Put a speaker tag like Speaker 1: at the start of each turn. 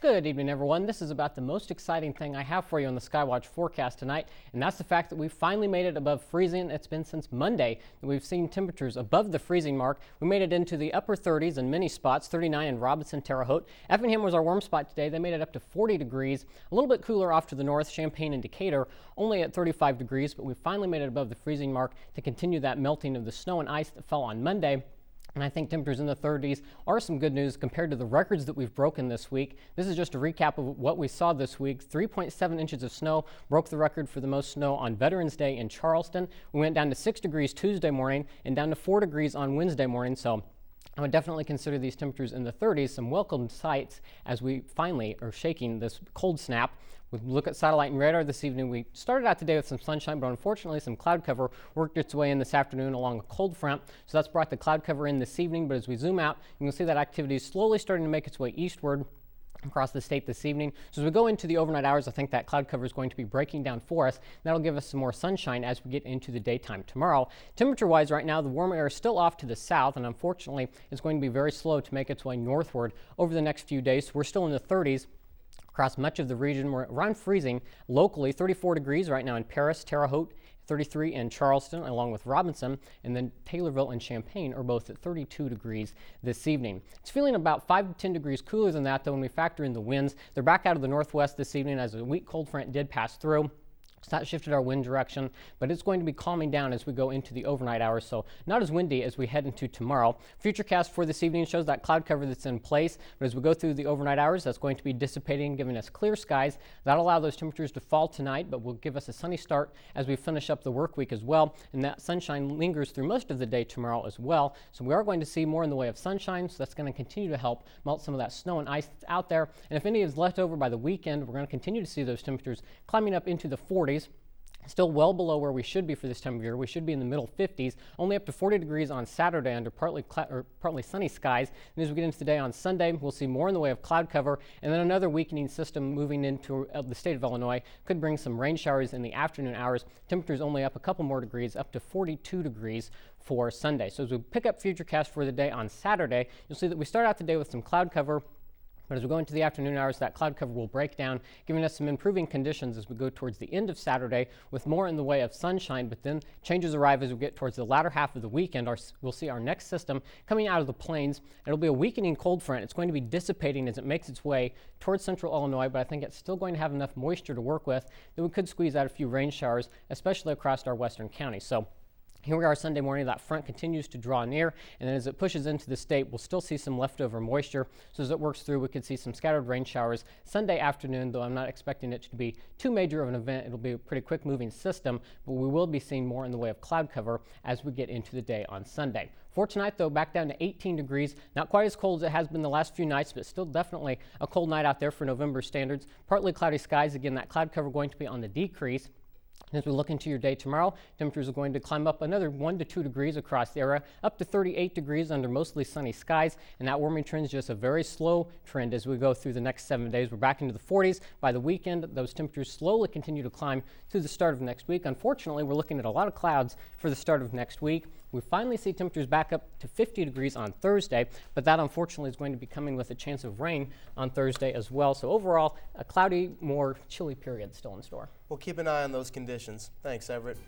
Speaker 1: Good evening, everyone. This is about the most exciting thing I have for you on the Skywatch forecast tonight, and that's the fact that we finally made it above freezing. It's been since Monday that we've seen temperatures above the freezing mark. We made it into the upper 30s in many spots, 39 in Robinson, Terre Haute. Effingham was our warm spot today. They made it up to 40 degrees, a little bit cooler off to the north. Champaign and Decatur only at 35 degrees, but we finally made it above the freezing mark to continue that melting of the snow and ice that fell on Monday. And I think temperatures in the 30s are some good news compared to the records that we've broken this week. This is just a recap of what we saw this week. 3.7 inches of snow broke the record for the most snow on Veterans Day in Charleston. We went down to 6 degrees Tuesday morning and down to 4 degrees on Wednesday morning. So I would definitely consider these temperatures in the 30s some welcome sights as we finally are shaking this cold snap. We look at satellite and radar this evening. We started out today with some sunshine, but unfortunately some cloud cover worked its way in this afternoon along a cold front. So that's brought the cloud cover in this evening. But as we zoom out, you can see that activity is slowly starting to make its way eastward across the state this evening. So as we go into the overnight hours, I think that cloud cover is going to be breaking down for us. That'll give us some more sunshine as we get into the daytime tomorrow. Temperature-wise right now, the warm air is still off to the south, and unfortunately, it's going to be very slow to make its way northward over the next few days. So we're still in the 30s. Across much of the region, we're around freezing locally, 34 degrees right now in Paris, Terre Haute, 33 in Charleston, along with Robinson, and then Taylorville and Champaign are both at 32 degrees this evening. It's feeling about 5 to 10 degrees cooler than that, though, when we factor in the winds. They're back out of the northwest this evening as a weak cold front did pass through. So that shifted our wind direction, but it's going to be calming down as we go into the overnight hours, so not as windy as we head into tomorrow. Futurecast for this evening shows that cloud cover that's in place, but as we go through the overnight hours, that's going to be dissipating, giving us clear skies. That'll allow those temperatures to fall tonight, but will give us a sunny start as we finish up the work week as well, and that sunshine lingers through most of the day tomorrow as well. So we are going to see more in the way of sunshine, so that's going to continue to help melt some of that snow and ice that's out there. And if any is left over by the weekend, we're going to continue to see those temperatures climbing up into the 40s. Still well below where we should be for this time of year. We should be in the middle 50s, only up to 40 degrees on Saturday under partly sunny skies. And as we get into the day on Sunday, we'll see more in the way of cloud cover, and then another weakening system moving into the state of Illinois could bring some rain showers in the afternoon hours. Temperatures only up a couple more degrees, up to 42 degrees for Sunday. So as we pick up Futurecast for the day on Saturday, you'll see that we start out the day with some cloud cover. But as we go into the afternoon hours, that cloud cover will break down, giving us some improving conditions as we go towards the end of Saturday with more in the way of sunshine. But then changes arrive as we get towards the latter half of the weekend. We'll see our next system coming out of the plains. It'll be a weakening cold front. It's going to be dissipating as it makes its way towards central Illinois, but I think it's still going to have enough moisture to work with that we could squeeze out a few rain showers, especially across our western counties. So here we are Sunday morning. That front continues to draw near, and then as it pushes into the state, we'll still see some leftover moisture. So as it works through, we could see some scattered rain showers Sunday afternoon, though I'm not expecting it to be too major of an event. It'll be a pretty quick moving system, but we will be seeing more in the way of cloud cover as we get into the day on Sunday. For tonight, though, back down to 18 degrees. Not quite as cold as it has been the last few nights, but still definitely a cold night out there for November standards. Partly cloudy skies. Again, that cloud cover going to be on the decrease. As we look into your day tomorrow, temperatures are going to climb up another 1 to 2 degrees across the area, up to 38 degrees under mostly sunny skies, and that warming trend is just a very slow trend as we go through the next 7 days. We're back into the 40s. By the weekend, those temperatures slowly continue to climb through the start of next week. Unfortunately, we're looking at a lot of clouds for the start of next week. We finally see temperatures back up to 50 degrees on Thursday, but that unfortunately is going to be coming with a chance of rain on Thursday as well. So overall, a cloudy, more chilly period still in store.
Speaker 2: We'll keep an eye on those conditions. Thanks, Everett.